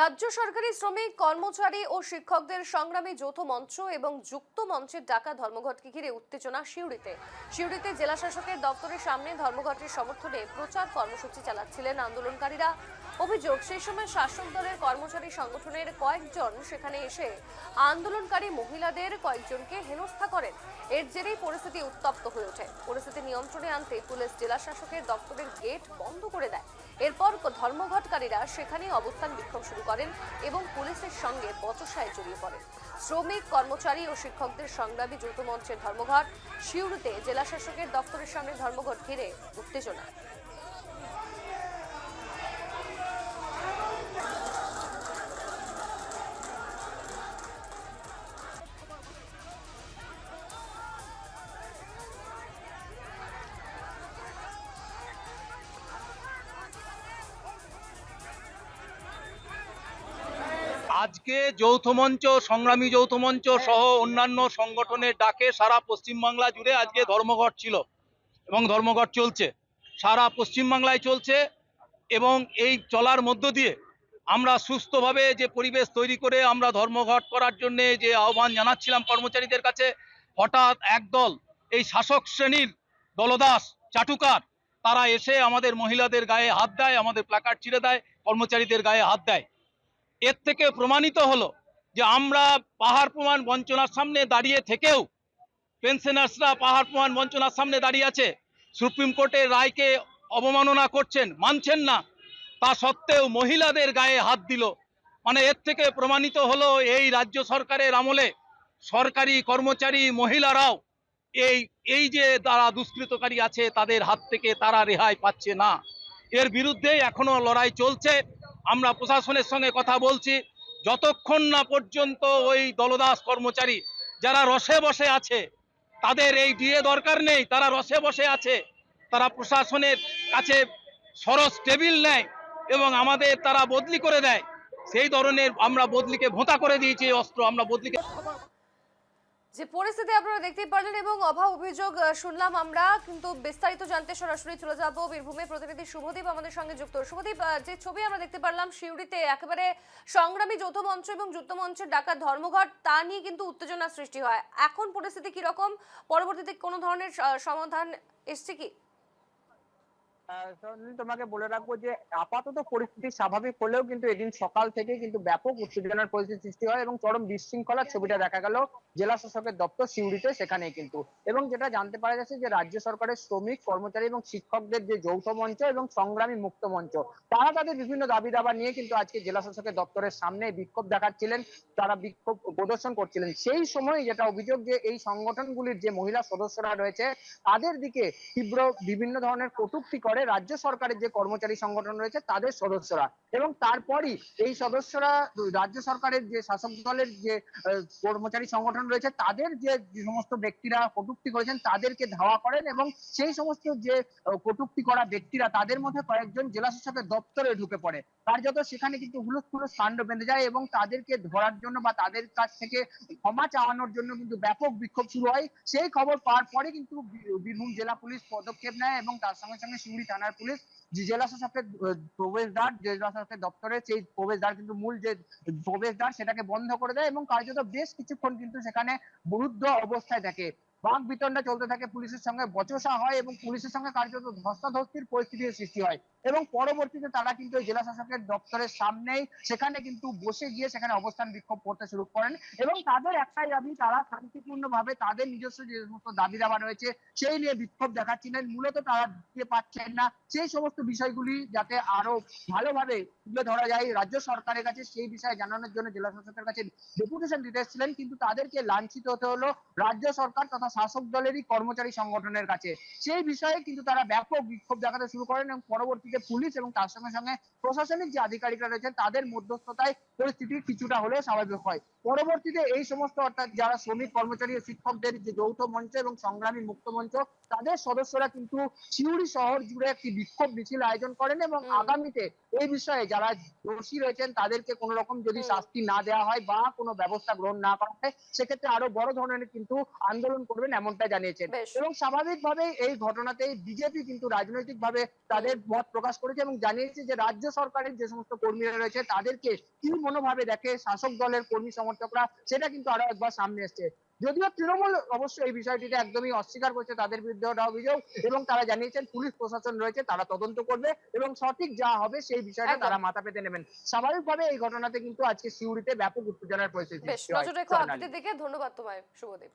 রাজ্য সরকারি শ্রমিক কর্মচারী ও শিক্ষকদের সংগ্রামী যৌথ মঞ্চ এবং যুক্ত মঞ্চের ডাকা ধর্মঘটকে ঘিরে উত্তেজনা সিউড়িতে জেলা শাসকের দপ্তরের সামনে ধর্মঘটের সমর্থনে প্রচার কর্মসূচি চালাচ্ছিলেন আন্দোলনকারীরা। অভিযোগ, সেই সময় শাসক দলের কর্মচারী সংগঠনের কয়েকজন সেখানে এসে আন্দোলনকারী মহিলাদের কয়েকজনকে হেনস্থা করেন। এর জেরেই পরিস্থিতি উত্তপ্ত হয়ে ওঠে। পরিস্থিতি নিয়ন্ত্রণে আনতে পুলিশ জেলা শাসকের দপ্তরের গেট বন্ধ করে দেয়। এরপর ধর্মঘটকারীরা সেখানেই অবস্থান বিক্ষোভ শুরু করেন এবং পুলিশের সঙ্গে বচসায় জড়িয়ে পড়েন। শ্রমিক কর্মচারী ও শিক্ষকদের সংগ্রামী যৌথ মঞ্চের ধর্মঘট। সিউড়িতে জেলা শাসকের দপ্তরের সামনে ধর্মঘট ঘিরে উত্তেজনা। আজকে যৌথ মঞ্চ, সংগ্রামী যৌথ মঞ্চ সহ অন্যান্য সংগঠনের ডাকে সারা পশ্চিমবাংলা জুড়ে আজকে ধর্মঘট ছিল এবং ধর্মঘট চলছে, সারা পশ্চিমবাংলায় চলছে। এবং এই চলার মধ্য দিয়ে আমরা সুস্থভাবে যে পরিবেশ তৈরি করে আমরা ধর্মঘট করার জন্য যে আহ্বান জানাচ্ছিলাম কর্মচারীদের কাছে, হঠাৎ একদল এই শাসক শ্রেণীর দলদাস চাটুকার তারা এসে আমাদের মহিলাদের গায়ে হাত দেয়, আমাদের প্ল্যাকার্ড ছিঁড়ে দেয়, কর্মচারীদের গায়ে হাত দেয়। এর থেকে প্রমাণিত হলো যে আমরা পাহাড় প্রমাণ বঞ্চনার সামনে দাঁড়িয়ে থেকেও পেনশনার্সরা পাহাড় প্রমাণ বঞ্চনার সামনে দাঁড়িয়ে আছে, সুপ্রিম কোর্টের রায়কে অবমাননা করছেন, মানছেন না, তা সত্ত্বেও মহিলাদের গায়ে হাত দিল। মানে এর থেকে প্রমাণিত হলো এই রাজ্য সরকারের আমলে সরকারি কর্মচারী মহিলারাও এই যে তারা দুষ্কৃতকারী আছে তাদের হাত থেকে তারা রেহাই পাচ্ছে না। এর বিরুদ্ধে এখনো লড়াই চলছে। আমরা প্রশাসনের সঙ্গে কথা বলছি, যতক্ষণ না পর্যন্ত ওই দলদাস কর্মচারী যারা রসে বসে আছে, তাদের এই ডিএ দরকার নেই, তারা রসে বসে আছে, তারা প্রশাসনের কাছে সরস টেবিল নেয় এবং আমাদের তারা বদলি করে দেয়, সেই ধরনের আমরা বদলিকে ভোঁতা করে দিয়েছি। অস্ত্র আমরা বদলিকে যে পরিস্থিতি আপনারা দেখতেই পারলেন এবং অভাব অভিযোগ শুনলাম আমরা, কিন্তু বিস্তারিত জানতে সরাসরি চলে যাব বীরভূমের প্রতিনিধি শুভদীপ আমাদের সঙ্গে যুক্ত। শুভদীপ, যে ছবি আমরা দেখতে পারলাম সিউড়িতে একেবারে সংগ্রামী যৌথ মঞ্চ এবং যুক্ত মঞ্চের ডাকা ধর্মঘট, তা নিয়ে কিন্তু উত্তেজনা সৃষ্টি হয়। এখন পরিস্থিতি কি রকম? পরবর্তীতে কোনো ধরনের সমাধান এসছে কি? তোমাকে বলে রাখবো যে আপাতত পরিস্থিতি স্বাভাবিক হলেও কিন্তু এদিন সকাল থেকে কিন্তু ব্যাপক উত্তেজনার পরিস্থিতি সৃষ্টি হয় এবং চরম বিশৃঙ্খলার ছবিটা দেখা গেল জেলা শাসকের দপ্তর সিউড়িতে, সেখানেই কিন্তু। এবং যেটা জানতে পারা যাচ্ছে যে রাজ্য সরকারের শ্রমিক কর্মচারী এবং শিক্ষকদের যে যৌথ মঞ্চ এবং সংগ্রামী মুক্ত মঞ্চ, তারা তাদের বিভিন্ন দাবি দাবা নিয়ে কিন্তু আজকে জেলা শাসকের দপ্তরের সামনে বিক্ষোভ দেখাচ্ছিলেন, তারা বিক্ষোভ প্রদর্শন করছিলেন। সেই সময় যেটা অভিযোগ যে এই সংগঠনগুলির যে মহিলা সদস্যরা রয়েছে তাদের দিকে তীব্র বিভিন্ন ধরনের কটূক্তি করে রাজ্য সরকারের যে কর্মচারী সংগঠন রয়েছে তাদের সদস্যরা। এবং তারপরই এই সদস্যরা রাজ্য সরকারের যে শাসক দলের যে কর্মচারী সংগঠন রয়েছে তাদের যে সমস্ত ব্যক্তিরা কটূক্তি করেছেন তাদেরকে ধাওয়া করেন এবং সেই সমস্ত যে কটূক্তি করা ব্যক্তিরা তাদের মধ্যে কয়েকজন জেলা শাসকের দপ্তরে ঢুকে পড়ে। কার্যত সেখানে কিন্তু হুলস্থুলুস কাণ্ড বেঁধে যায় এবং তাদেরকে ধরার জন্য বা তাদের কাছ থেকে ক্ষমা চাওয়ানোর জন্য কিন্তু ব্যাপক বিক্ষোভ শুরু হয়। সেই খবর পাওয়ার পরে কিন্তু বীরভূম জেলা পুলিশ পদক্ষেপ নেয় এবং তার সঙ্গে সঙ্গে সিউড়ি থানার পুলিশ জেলা শাসকের প্রবেশদ্বার, জেলা শাসকের দপ্তরের সেই প্রবেশদ্বার কিন্তু মূল যে প্রবেশদ্বার সেটাকে বন্ধ করে দেয় এবং কার্যত বেশ কিছুক্ষণ কিন্তু সেখানে বরুদ্ধ অবস্থায় থাকে। বাক বিতণ্ডা চলতে থাকে, পুলিশের সঙ্গে বচসা হয় এবং পুলিশের সঙ্গে কার্যত ধস্তাধস্তির পরিস্থিতির সৃষ্টি হয়। এবং পরবর্তীতে তারা কিন্তু জেলা শাসকের দপ্তরের সামনেই সেখানে কিন্তু বসে গিয়ে সেখানে অবস্থান বিক্ষোভ করতে শুরু করেন এবং তাদের একটাই দাবি, তারা শান্তিপূর্ণভাবে তাদের নিজস্ব যে সমস্ত দাবি দাবা রয়েছে সেই নিয়ে বিক্ষোভ দেখাচ্ছিলেন। মূলত তারা দিতে পারছেন না সেই সমস্ত বিষয়গুলি যাতে আরো ভালোভাবে তুলে ধরা যায় রাজ্য সরকারের কাছে, সেই বিষয়ে জানানোর জন্য জেলা শাসকের কাছে ডেপুটেশন দিতে এসেছিলেন, কিন্তু তাদেরকে লাঞ্ছিত হতে হলো রাজ্য সরকার তথা শাসক দলেরই কর্মচারী সংগঠনের কাছে। সেই বিষয়ে কিন্তু তারা ব্যাপক বিক্ষোভ দেখাতে শুরু করেন এবং পরবর্তীতে পুলিশ এবং তার সঙ্গে সঙ্গে প্রশাসনিক যে আধিকারিকরা রয়েছেন তাদের মধ্যস্থতায় পরিস্থিতি কিছুটা হলেও স্বাভাবিক হয়। পরবর্তীতে এই সমস্ত অর্থাৎ যারা শ্রমিক কর্মচারী ও শিক্ষকদের যে যৌথ মঞ্চ এবং সংগ্রামী মুক্ত মঞ্চ তাদের সদস্যরা কিন্তু সিউড়ি শহর জুড়ে একটি বিক্ষোভ মিছিল আয়োজন করেন এবং আগামীতে এই বিষয়ে যারা দোষী রয়েছেন তাদেরকে কোনো রকম যদি শাস্তি না দেওয়া হয় বা কোনো ব্যবস্থা গ্রহণ না করা হয় সেক্ষেত্রে আরো বড় ধরনের কিন্তু আন্দোলন করবেন এমনটা জানিয়েছেন। এবং স্বাভাবিকভাবে এই ঘটনাতে বিজেপি কিন্তু রাজনৈতিকভাবে তাদের মত প্রকাশ করেছে এবং জানিয়েছে যে রাজ্য সরকারের যে সমস্ত কর্মীরা রয়েছে তাদেরকে কি মনোভাবে দেখে শাসক দলের কর্মী সমর্থকরা, সেটা কিন্তু আরো একবার সামনে এসছে। যদিও তৃণমূল অবশ্যই এই বিষয়টিতে একদমই অস্বীকার করছে, তাদের বিরুদ্ধে ওঠা অভিযোগ, এবং তারা জানিয়েছেন পুলিশ প্রশাসন রয়েছে, তারা তদন্ত করবে এবং সঠিক যা হবে সেই বিষয়টা একদম। তারা মাথা পেতে নেবেন। স্বাভাবিকভাবে এই ঘটনাতে কিন্তু আজকে সিউড়িতে ব্যাপক উত্তেজনার পরিস্থিতি বেশ, সৃষ্টি হয়। নজর রেখো স্বর্ণালী। আপডেটের দিকে। ধন্যবাদ তোমায় শুভদীপ।